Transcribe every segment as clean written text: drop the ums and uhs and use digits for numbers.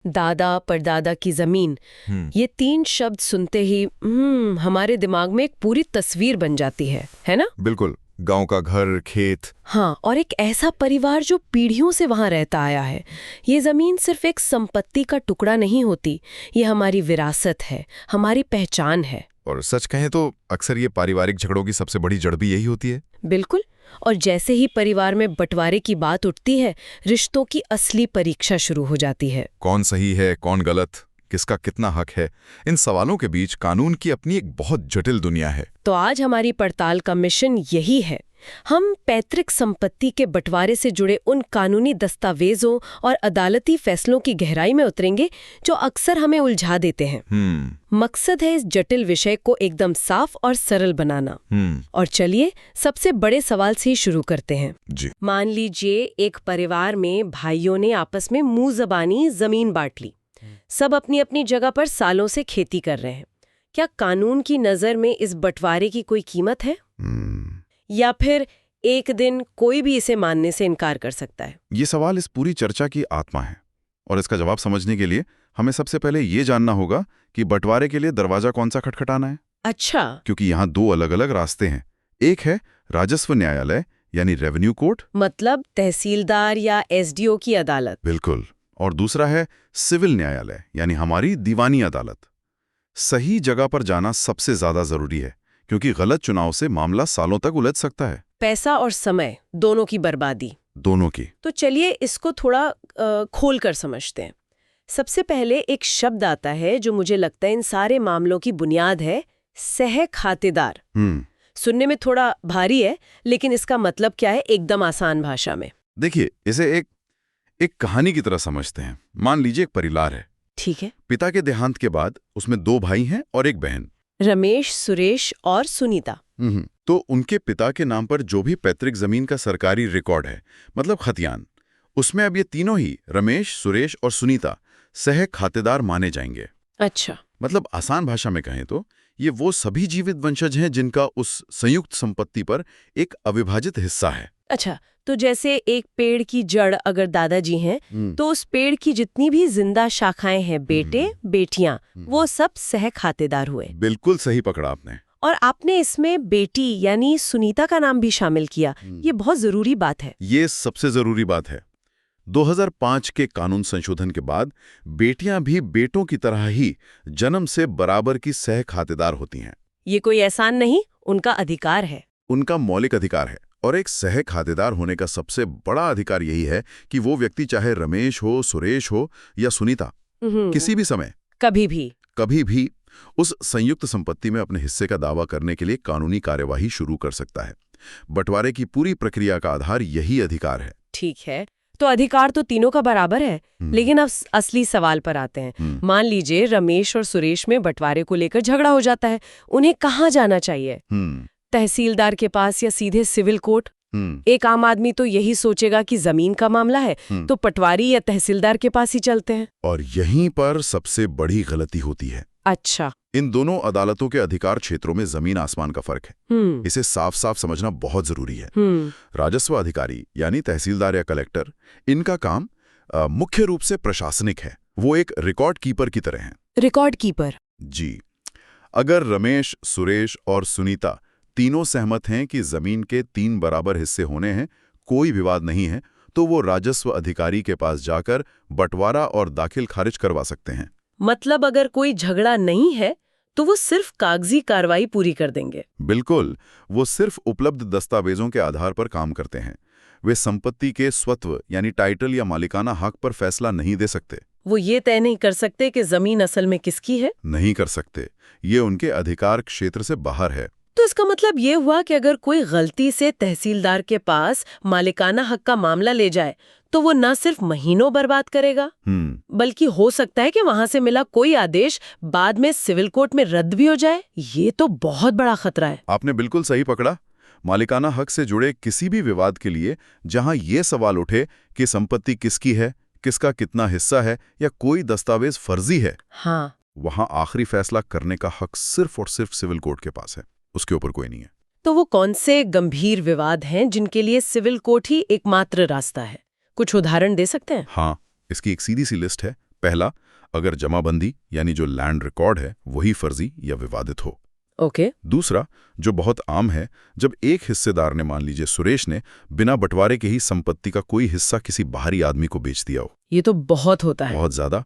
दादा परदादा की जमीन, ये तीन शब्द सुनते ही हमारे दिमाग में एक पूरी तस्वीर बन जाती है ना? बिल्कुल, गांव का घर, खेत। हाँ, और एक ऐसा परिवार जो पीढ़ियों से वहां रहता आया है। ये जमीन सिर्फ एक संपत्ति का टुकड़ा नहीं होती, ये हमारी विरासत है, हमारी पहचान है। और सच कहें तो अक्सर ये पारिवारिक झगड़ों की सबसे बड़ी जड़ भी यही होती है। बिल्कुल। और जैसे ही परिवार में बंटवारे की बात उठती है, रिश्तों की असली परीक्षा शुरू हो जाती है। कौन सही है, कौन गलत, किसका कितना हक है, इन सवालों के बीच कानून की अपनी एक बहुत जटिल दुनिया है। तो आज हमारी पड़ताल का मिशन यही है। हम पैतृक संपत्ति के बंटवारे से जुड़े उन कानूनी दस्तावेजों और अदालती फैसलों की गहराई में उतरेंगे जो अक्सर हमें उलझा देते हैं। मकसद है इस जटिल विषय को एकदम साफ और सरल बनाना। और चलिए सबसे बड़े सवाल से ही शुरू करते हैं जी। मान लीजिए एक परिवार में भाइयों ने आपस में मुंह जबानी जमीन बांट ली। सब अपनी अपनी जगह पर सालों से खेती कर रहे हैं। क्या कानून की नजर में इस बंटवारे की कोई कीमत है? या फिर एक दिन कोई भी इसे मानने से इनकार कर सकता है? ये सवाल इस पूरी चर्चा की आत्मा है, और इसका जवाब समझने के लिए हमें सबसे पहले ये जानना होगा कि बंटवारे के लिए दरवाजा कौन सा खटखटाना है। अच्छा। क्योंकि यहाँ दो अलग अलग रास्ते हैं। एक है राजस्व न्यायालय यानी रेवेन्यू कोर्ट, मतलब तहसीलदार या एसडीओ की अदालत। बिल्कुल। और दूसरा है सिविल न्यायालय यानी हमारी दीवानी अदालत। सही जगह पर जाना सबसे ज्यादा जरूरी है, क्योंकि गलत चुनाव से मामला सालों तक उलझ सकता है। पैसा और समय दोनों की बर्बादी। दोनों की। तो चलिए इसको थोड़ा खोल कर समझते हैं। सबसे पहले एक शब्द आता है जो मुझे लगता है इन सारे मामलों की बुनियाद है, सह खातेदार। सुनने में थोड़ा भारी है, लेकिन इसका मतलब क्या है एकदम आसान भाषा में? देखिए, इसे एक कहानी की तरह समझते हैं। मान लीजिए एक परिवार है। ठीक है। पिता के देहांत के बाद उसमें दो भाई हैं और एक बहन, रमेश, सुरेश और सुनीता। तो उनके पिता के नाम पर जो भी पैतृक जमीन का सरकारी रिकॉर्ड है, मतलब खतियान, उसमें अब ये तीनों ही रमेश, सुरेश और सुनीता सह खातेदार माने जाएंगे। अच्छा। मतलब आसान भाषा में कहें तो ये वो सभी जीवित वंशज हैं जिनका उस संयुक्त संपत्ति पर एक अविभाजित हिस्सा है। अच्छा, तो जैसे एक पेड़ की जड़ अगर दादाजी हैं, तो उस पेड़ की जितनी भी जिंदा शाखाएं हैं, बेटे बेटियां, वो सब सह खातेदार हुए। बिल्कुल सही पकड़ा आपने। और आपने इसमें बेटी यानी सुनीता का नाम भी शामिल किया। ये बहुत जरूरी बात है। ये सबसे जरूरी बात है। 2005 के कानून संशोधन के बाद बेटियां भी बेटों की तरह ही जन्म से बराबर की सह खातेदार होती हैं। ये कोई एहसान नहीं, उनका अधिकार है। उनका मौलिक अधिकार है। और एक सह खातेदार होने का सबसे बड़ा अधिकार यही है कि वो व्यक्ति चाहे रमेश हो, सुरेश हो या सुनीता, किसी भी समय, कभी भी उस संयुक्त संपत्ति में अपने हिस्से का दावा करने के लिए कानूनी कार्यवाही शुरू कर सकता है। बंटवारे की पूरी प्रक्रिया का आधार यही अधिकार है। ठीक है, तो अधिकार तो तीनों का बराबर है, लेकिन अब असली सवाल पर आते हैं। मान लीजिए रमेश और सुरेश में बंटवारे को लेकर झगड़ा हो जाता है। उन्हें कहाँ जाना चाहिए? तहसीलदार के पास या सीधे सिविल कोर्ट? एक आम आदमी तो यही सोचेगा कि जमीन का मामला है, तो पटवारी या तहसीलदार के पास ही चलते हैं। और यहीं पर सबसे बड़ी गलती होती है। अच्छा। इन दोनों अदालतों के अधिकार क्षेत्रों में जमीन आसमान का फर्क है। इसे साफ साफ समझना बहुत जरूरी है। राजस्व अधिकारी यानी तहसीलदार या कलेक्टर, इनका काम मुख्य रूप से प्रशासनिक है। वो एक रिकॉर्ड कीपर की तरह हैं। Record keeper? जी। अगर रमेश, सुरेश और सुनीता तीनों सहमत हैं कि जमीन के 3 बराबर हिस्से होने हैं, कोई विवाद नहीं है, तो वो राजस्व अधिकारी के पास जाकर बंटवारा और दाखिल खारिज करवा सकते हैं। मतलब अगर कोई झगड़ा नहीं है तो वो सिर्फ कागजी कार्रवाई पूरी कर देंगे? बिल्कुल, वो सिर्फ उपलब्ध दस्तावेजों के आधार पर काम करते हैं। वे संपत्ति के स्वत्व यानी टाइटल या मालिकाना हक पर फैसला नहीं दे सकते। वो ये तय नहीं कर सकते कि जमीन असल में किसकी है? नहीं कर सकते। ये उनके अधिकार क्षेत्र से बाहर है। तो इसका मतलब ये हुआ कि अगर कोई गलती से तहसीलदार के पास मालिकाना हक का मामला ले जाए तो वो न सिर्फ महीनों बर्बाद करेगा, बल्कि हो सकता है कि वहां से मिला कोई आदेश बाद में सिविल कोर्ट में रद्द भी हो जाए। ये तो बहुत बड़ा खतरा है। आपने बिल्कुल सही पकड़ा। मालिकाना हक से जुड़े किसी भी विवाद के लिए जहां ये सवाल उठे कि संपत्ति किसकी है, किसका कितना हिस्सा है या कोई दस्तावेज फर्जी है, हाँ, वहां आखिरी फैसला करने का हक सिर्फ और सिर्फ सिविल कोर्ट के पास है, उसके ऊपर कोई नहीं है। तो वो कौन से गंभीर विवाद हैं जिनके लिए सिविल कोर्ट ही एकमात्र रास्ता है? कुछ उदाहरण दे सकते हैं? हाँ, इसकी एक सीधी सी लिस्ट है। पहला, अगर जमाबंदी यानी जो लैंड रिकॉर्ड है वही फर्जी या विवादित हो। ओके। दूसरा, जो बहुत आम है, जब एक हिस्सेदार ने, मान लीजिए सुरेश ने, बिना बंटवारे के ही संपत्ति का कोई हिस्सा किसी बाहरी आदमी को बेच दिया हो। ये तो बहुत होता है। बहुत ज्यादा।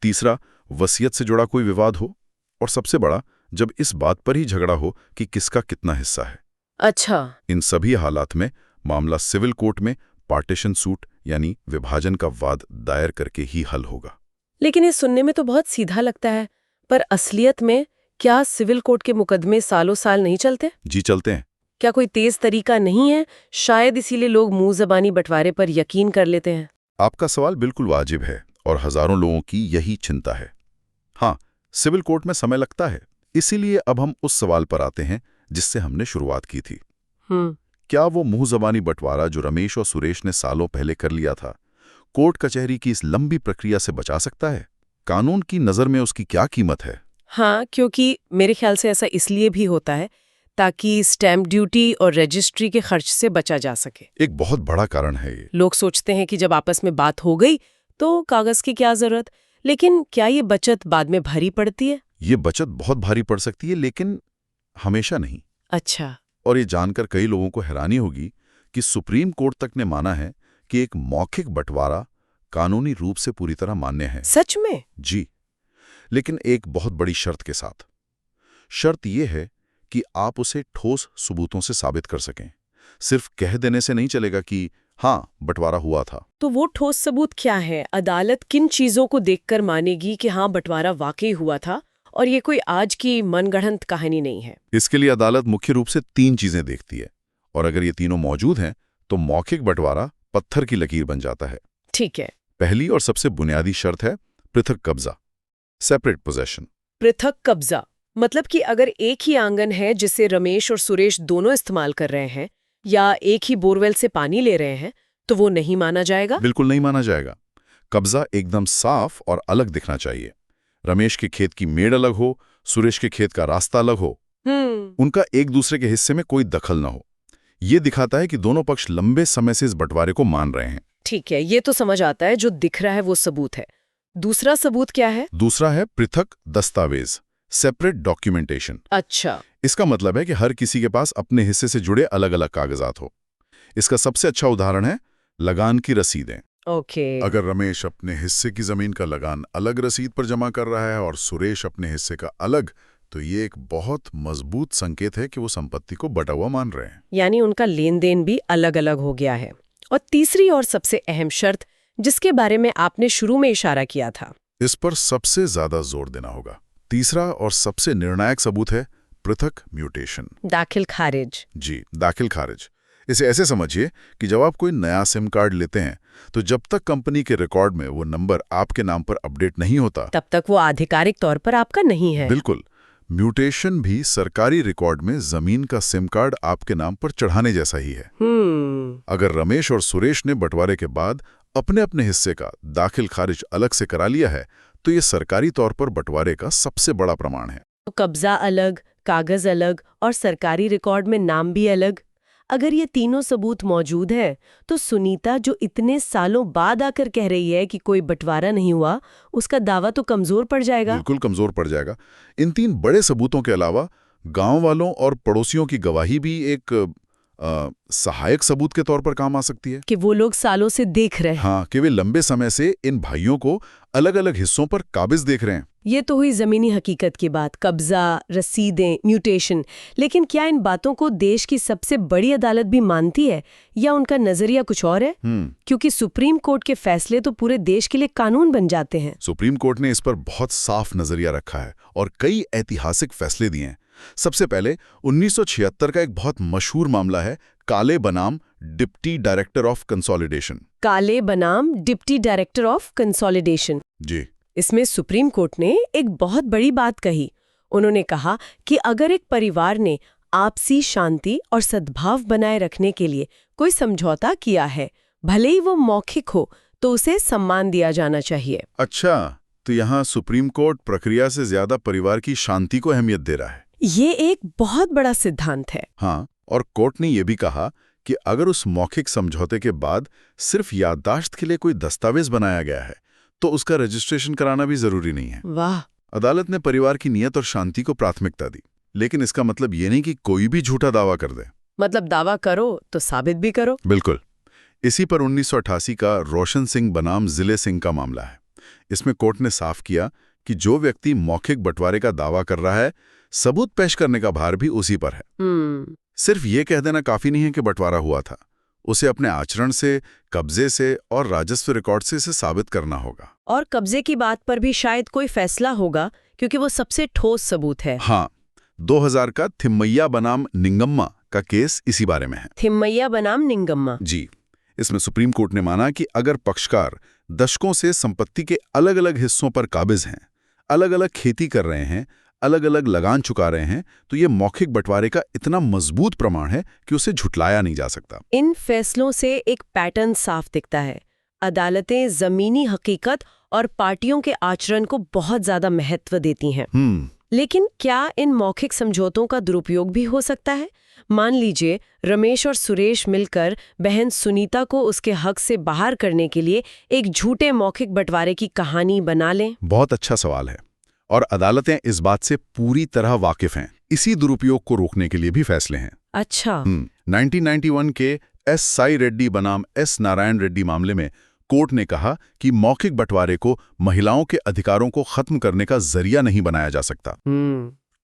तीसरा, वसीयत से जुड़ा कोई विवाद हो। और सबसे बड़ा, जब इस बात पर ही झगड़ा हो कि किसका कितना हिस्सा है। अच्छा। इन सभी हालात में मामला सिविल कोर्ट में पार्टीशन सूट यानी विभाजन का वाद दायर करके ही हल होगा। लेकिन ये सुनने में तो बहुत सीधा लगता है, पर असलियत में क्या सिविल कोर्ट के मुकदमे सालों साल नहीं चलते? जी चलते हैं। क्या कोई तेज तरीका नहीं है? शायद इसीलिए लोग मुंह ज़बानी बंटवारे पर यकीन कर लेते हैं। आपका सवाल बिल्कुल वाजिब है और हजारों लोगों की यही चिंता है। हाँ, सिविल कोर्ट में समय लगता है। इसीलिए अब हम उस सवाल पर आते हैं जिससे हमने शुरुआत की थी। क्या वो मुंह ज़बानी बंटवारा जो रमेश और सुरेश ने सालों पहले कर लिया था, कोर्ट कचहरी की इस लंबी प्रक्रिया से बचा सकता है? कानून की नज़र में उसकी क्या कीमत है? हाँ, क्योंकि मेरे ख्याल से ऐसा इसलिए भी होता है ताकि स्टैम्प ड्यूटी और रजिस्ट्री के खर्च से बचा जा सके। एक बहुत बड़ा कारण है ये। लोग सोचते हैं कि जब आपस में बात हो गई तो कागज की क्या जरूरत, लेकिन क्या ये बचत बाद में भारी पड़ती है? ये बचत बहुत भारी पड़ सकती है, लेकिन हमेशा नहीं। अच्छा। और ये जानकर कई लोगों को हैरानी होगी कि सुप्रीम कोर्ट तक ने माना है कि एक मौखिक बंटवारा कानूनी रूप से पूरी तरह मान्य है। सच में? जी, लेकिन एक बहुत बड़ी शर्त के साथ। शर्त यह है कि आप उसे ठोस सबूतों से साबित कर सकें। सिर्फ कह देने से नहीं चलेगा कि हाँ, बंटवारा हुआ था। तो वो ठोस सबूत क्या है? अदालत किन चीजों को देखकर मानेगी कि हाँ, बंटवारा वाकई हुआ था और ये कोई आज की मनगढ़ंत कहानी नहीं है? इसके लिए अदालत मुख्य रूप से 3 चीजें देखती है, और अगर ये तीनों मौजूद हैं तो मौखिक बंटवारा पत्थर की लकीर बन जाता है। ठीक है। पहली और सबसे बुनियादी शर्त है पृथक कब्जा, सेपरेट पोजेशन। पृथक कब्जा मतलब कि अगर एक ही आंगन है जिसे रमेश और सुरेश दोनों इस्तेमाल कर रहे हैं, या एक ही बोरवेल से पानी ले रहे हैं, तो वो नहीं माना जाएगा? बिल्कुल नहीं माना जाएगा। कब्जा एकदम साफ और अलग दिखना चाहिए। रमेश के खेत की मेड़ अलग हो, सुरेश के खेत का रास्ता अलग हो, उनका एक दूसरे के हिस्से में कोई दखल न हो। ये दिखाता है कि दोनों पक्ष लंबे समय से इस बंटवारे को मान रहे हैं। ठीक है, ये तो समझ आता है, जो दिख रहा है वो सबूत है। दूसरा सबूत क्या है? दूसरा है पृथक दस्तावेज, सेपरेट डॉक्यूमेंटेशन। अच्छा। इसका मतलब है कि हर किसी के पास अपने हिस्से से जुड़े अलग अलग कागजात हो। इसका सबसे अच्छा उदाहरण है लगान की रसीदें। ओके। अगर रमेश अपने हिस्से की जमीन का लगान अलग रसीद पर जमा कर रहा है और सुरेश अपने हिस्से का अलग, तो ये एक बहुत मजबूत संकेत है कि वो संपत्ति को बटा हुआ मान रहे हैं। यानी उनका लेन देन भी अलग अलग हो गया है। और तीसरी और सबसे अहम शर्त, जिसके बारे में आपने शुरू में इशारा किया था, इस पर सबसे ज्यादा जोर देना होगा। तीसरा और सबसे निर्णायक सबूत है पृथक म्यूटेशन, दाखिल खारिज। जी, दाखिल खारिज। इसे ऐसे समझिए कि जब आप कोई नया सिम कार्ड लेते हैं तो जब तक कंपनी के रिकॉर्ड में वो नंबर आपके नाम पर अपडेट नहीं होता, तब तक वो आधिकारिक तौर पर आपका नहीं है। बिल्कुल। म्यूटेशन भी सरकारी रिकॉर्ड में जमीन का सिम कार्ड आपके नाम पर चढ़ाने जैसा ही है। अगर रमेश और सुरेश ने बंटवारे के बाद अपने अपने हिस्से का दाखिल खारिज अलग से करा लिया है, तो ये सरकारी तौर पर बंटवारे का सबसे बड़ा प्रमाण है। तो कब्जा अलग, कागज अलग और सरकारी रिकॉर्ड में नाम भी अलग। अगर ये तीनों सबूत मौजूद है, तो सुनीता जो इतने सालों बाद आकर कह रही है कि कोई बंटवारा नहीं हुआ, उसका दावा तो कमजोर पड़ जाएगा। बिल्कुल कमजोर पड़ जाएगा। इन 3 बड़े सबूतों के अलावा गांव वालों और पड़ोसियों की गवाही भी एक सहायक सबूत के तौर पर काम आ सकती है। कि वो लोग सालों से देख रहे हैं। हाँ, कि वे लंबे समय से इन भाइयों को अलग अलग हिस्सों पर काबिज देख रहे हैं। ये तो हुई जमीनी हकीकत की बात, कब्जा, रसीदें, म्यूटेशन। लेकिन क्या इन बातों को देश की सबसे बड़ी अदालत भी मानती है, या उनका नजरिया कुछ और है? क्योंकि सुप्रीम कोर्ट के फैसले तो पूरे देश के लिए कानून बन जाते हैं। सुप्रीम कोर्ट ने इस पर बहुत साफ नजरिया रखा है और कई ऐतिहासिक फैसले दिए हैं। सबसे पहले 1976 का एक बहुत मशहूर मामला है काले बनाम डिप्टी डायरेक्टर ऑफ कंसोलिडेशन। काले बनाम डिप्टी डायरेक्टर ऑफ कंसोलिडेशन। जी। इसमें सुप्रीम कोर्ट ने एक बहुत बड़ी बात कही। उन्होंने कहा कि अगर एक परिवार ने आपसी शांति और सद्भाव बनाए रखने के लिए कोई समझौता किया है, भले ही वो मौखिक हो, तो उसे सम्मान दिया जाना चाहिए। अच्छा, तो यहाँ सुप्रीम कोर्ट प्रक्रिया से ज्यादा परिवार की शांति को अहमियत दे रहा है। ये एक बहुत बड़ा सिद्धांत है। हाँ, और कोर्ट ने यह भी कहा कि अगर उस मौखिक समझौते के बाद सिर्फ याददाश्त के लिए कोई दस्तावेज बनाया गया है, तो उसका रजिस्ट्रेशन कराना भी जरूरी नहीं है। वाह। अदालत ने परिवार की नियत और शांति को प्राथमिकता दी, लेकिन इसका मतलब ये नहीं कि कोई भी झूठा दावा कर दे। मतलब दावा करो तो साबित भी करो। बिल्कुल। इसी पर 1988 का रोशन सिंह बनाम जिले सिंह का मामला है। इसमें कोर्ट ने साफ किया कि जो व्यक्ति मौखिक बंटवारे का दावा कर रहा है, सबूत पेश करने का भार भी उसी पर है। सिर्फ ये कह देना काफी नहीं है कि बंटवारा हुआ था, उसे अपने आचरण से, कब्जे से और राजस्व रिकॉर्ड से इसे साबित करना होगा। और कब्जे की बात पर भी शायद कोई फैसला होगा, क्योंकि वो सबसे ठोस सबूत है। हाँ, 2000 का थिम्मैया बनाम निंगम्मा का केस इसी बारे में है। थिम्मैया बनाम निंगम्मा। जी। इसमें सुप्रीम कोर्ट ने माना कि अगर पक्षकार दशकों से संपत्ति के अलग अलग हिस्सों पर काबिज हैं, अलग अलग खेती कर रहे हैं, अलग अलग लगान चुका रहे हैं, तो ये मौखिक बंटवारे का इतना मजबूत प्रमाण है कि उसे झुटलाया नहीं जा सकता। इन फैसलों से एक पैटर्न साफ दिखता है। अदालतें जमीनी हकीकत और पार्टियों के आचरण को बहुत ज्यादा महत्व देती हैं। लेकिन क्या इन मौखिक समझौतों का दुरुपयोग भी हो सकता है? मान लीजिए रमेश और सुरेश मिलकर बहन सुनीता को उसके हक से बाहर करने के लिए एक झूठे मौखिक बंटवारे की कहानी बना लें। बहुत अच्छा सवाल है, और अदालतें इस बात से पूरी तरह वाकिफ हैं। इसी दुरुपयोग को रोकने के लिए भी फैसले हैं। अच्छा। 1991 के एस साई रेड्डी बनाम एस नारायण रेड्डी मामले में कोर्ट ने कहा कि मौखिक बंटवारे को महिलाओं के अधिकारों को खत्म करने का जरिया नहीं बनाया जा सकता।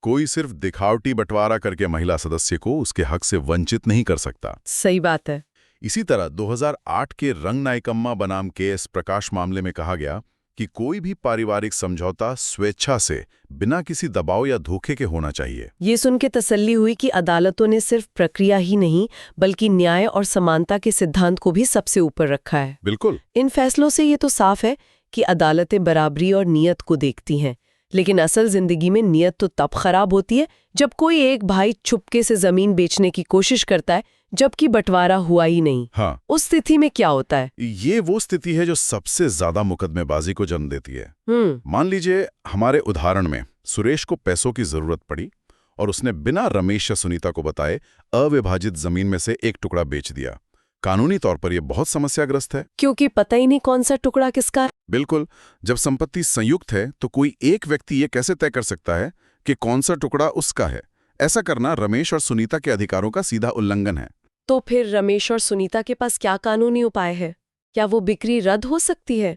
कोई सिर्फ दिखावटी बंटवारा करके महिला सदस्य को उसके हक से वंचित नहीं कर सकता। सही बात है। इसी तरह 2008 के रंग नायकम्मा बनाम केएस प्रकाश मामले में कहा गया कि कोई भी पारिवारिक समझौता स्वेच्छा से, बिना किसी दबाव या धोखे के होना चाहिए। ये सुन के तसल्ली हुई कि अदालतों ने सिर्फ प्रक्रिया ही नहीं, बल्कि न्याय और समानता के सिद्धांत को भी सबसे ऊपर रखा है। बिल्कुल। इन फैसलों से ये तो साफ है कि अदालतें बराबरी और नियत को देखती हैं, लेकिन असल जिंदगी में नियत तो तब खराब होती है जब कोई एक भाई चुपके से जमीन बेचने की कोशिश करता है, जबकि बंटवारा हुआ ही नहीं। हाँ। उस स्थिति में क्या होता है? ये वो स्थिति है जो सबसे ज्यादा मुकदमेबाजी को जन्म देती है। मान लीजिए हमारे उदाहरण में सुरेश को पैसों की जरूरत पड़ी और उसने बिना रमेश या सुनीता को बताए अविभाजित जमीन में से एक टुकड़ा बेच दिया। कानूनी तौर पर यह बहुत समस्याग्रस्त है, क्योंकि पता ही नहीं कौन सा टुकड़ा किसका है। बिल्कुल। जब संपत्ति संयुक्त है तो कोई एक व्यक्ति ये कैसे तय कर सकता है कि कौन सा टुकड़ा उसका है? ऐसा करना रमेश और सुनीता के अधिकारों का सीधा उल्लंघन है। तो फिर रमेश और सुनीता के पास क्या कानूनी उपाय है? क्या वो बिक्री रद्द हो सकती है?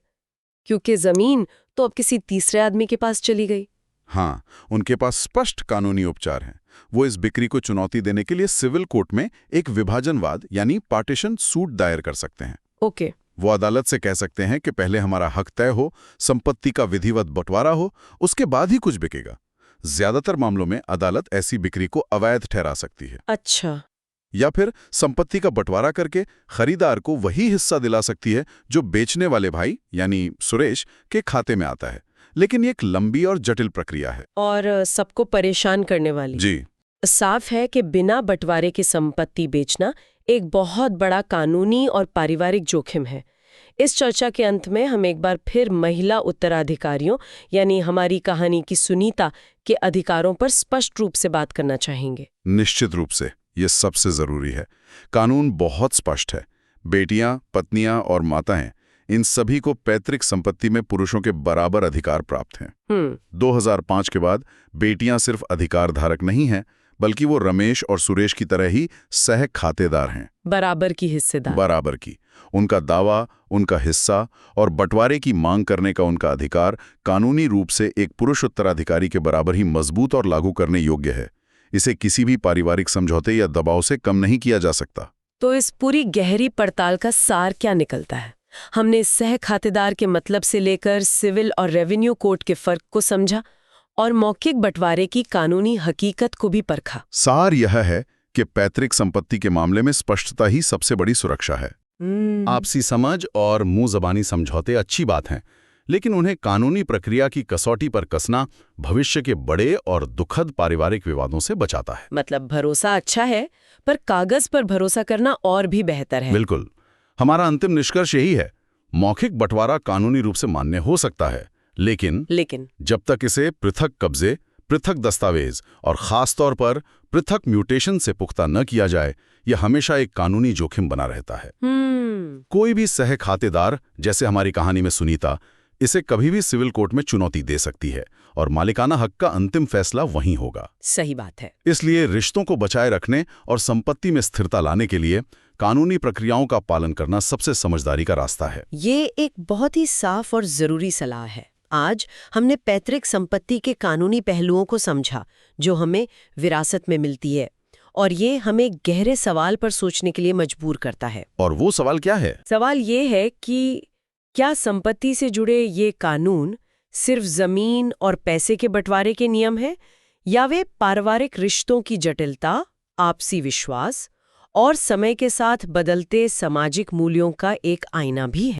क्योंकि जमीन तो अब किसी तीसरे आदमी के पास चली गई। हाँ, उनके पास स्पष्ट कानूनी उपचार हैं। वो इस बिक्री को चुनौती देने के लिए सिविल कोर्ट में एक विभाजनवाद यानी पार्टीशन सूट दायर कर सकते हैं। ओके। वो अदालत से कह सकते हैं कि पहले हमारा हक तय हो, संपत्ति का विधिवत बंटवारा हो, उसके बाद ही कुछ बिकेगा। ज्यादातर मामलों में अदालत ऐसी बिक्री को अवैध ठहरा सकती है। अच्छा। या फिर संपत्ति का बंटवारा करके खरीदार को वही हिस्सा दिला सकती है जो बेचने वाले भाई यानी सुरेश के खाते में आता है। लेकिन ये एक लंबी और जटिल प्रक्रिया है और सबको परेशान करने वाली। जी। साफ है कि बिना बंटवारे की संपत्ति बेचना एक बहुत बड़ा कानूनी और पारिवारिक जोखिम है। इस चर्चा के अंत में हम एक बार फिर महिला उत्तराधिकारियों यानी हमारी कहानी की सुनीता के अधिकारों पर स्पष्ट रूप से बात करना चाहेंगे। निश्चित रूप से, ये सबसे जरूरी है। कानून बहुत स्पष्ट है। बेटियां, पत्नियां और माताएं, इन सभी को पैतृक संपत्ति में पुरुषों के बराबर अधिकार प्राप्त हैं। 2005 के बाद बेटियां सिर्फ अधिकार धारक नहीं हैं, बल्कि वो रमेश और सुरेश की तरह ही सह खातेदार हैं। बराबर की हिस्सेदार। बराबर की। उनका दावा, उनका हिस्सा और बंटवारे की मांग करने का उनका अधिकार कानूनी रूप से एक पुरुष उत्तराधिकारी के बराबर ही मजबूत और लागू करने योग्य है। इसे किसी भी पारिवारिक समझौते या दबाव से कम नहीं किया जा सकता। तो इस पूरी गहरी पड़ताल का सार क्या निकलता है? हमने सह खातेदार के मतलब से लेकर सिविल और रेवेन्यू कोर्ट के फर्क को समझा और मौखिक बंटवारे की कानूनी हकीकत को भी परखा। सार यह है कि पैतृक संपत्ति के मामले में स्पष्टता ही सबसे बड़ी सुरक्षा है। आपसी समझ और मुंह ज़बानी समझौते अच्छी बात हैं, लेकिन उन्हें कानूनी प्रक्रिया की कसौटी पर कसना भविष्य के बड़े और दुखद पारिवारिक विवादों से बचाता है। मतलब भरोसा अच्छा है, पर कागज पर भरोसा करना और भी बेहतर है। बिल्कुल। हमारा अंतिम निष्कर्ष यही है, मौखिक बंटवारा कानूनी रूप से मान्य हो सकता है, लेकिन जब तक इसे पृथक कब्जे, पृथक दस्तावेज और खास तौर पर पृथक म्यूटेशन से पुख्ता न किया जाए, यह हमेशा एक कानूनी जोखिम बना रहता है। कोई भी सह खातेदार, जैसे हमारी कहानी में सुनीता, इसे कभी भी सिविल कोर्ट में चुनौती दे सकती है और मालिकाना हक का अंतिम फैसला वहीं होगा। सही बात है। इसलिए रिश्तों को बचाए रखने और संपत्ति में स्थिरता लाने के लिए कानूनी प्रक्रियाओं का पालन करना सबसे समझदारी का रास्ता है। ये एक बहुत ही साफ और जरूरी सलाह है। आज हमने पैतृक संपत्ति के कानूनी पहलुओं को समझा जो हमें विरासत में मिलती है, और ये हमें गहरे सवाल पर सोचने के लिए मजबूर करता है। और वो सवाल क्या है? सवाल ये है कि क्या संपत्ति से जुड़े ये कानून सिर्फ जमीन और पैसे के बंटवारे के नियम हैं, या वे पारिवारिक रिश्तों की जटिलता, आपसी विश्वास और समय के साथ बदलते सामाजिक मूल्यों का एक आईना भी है?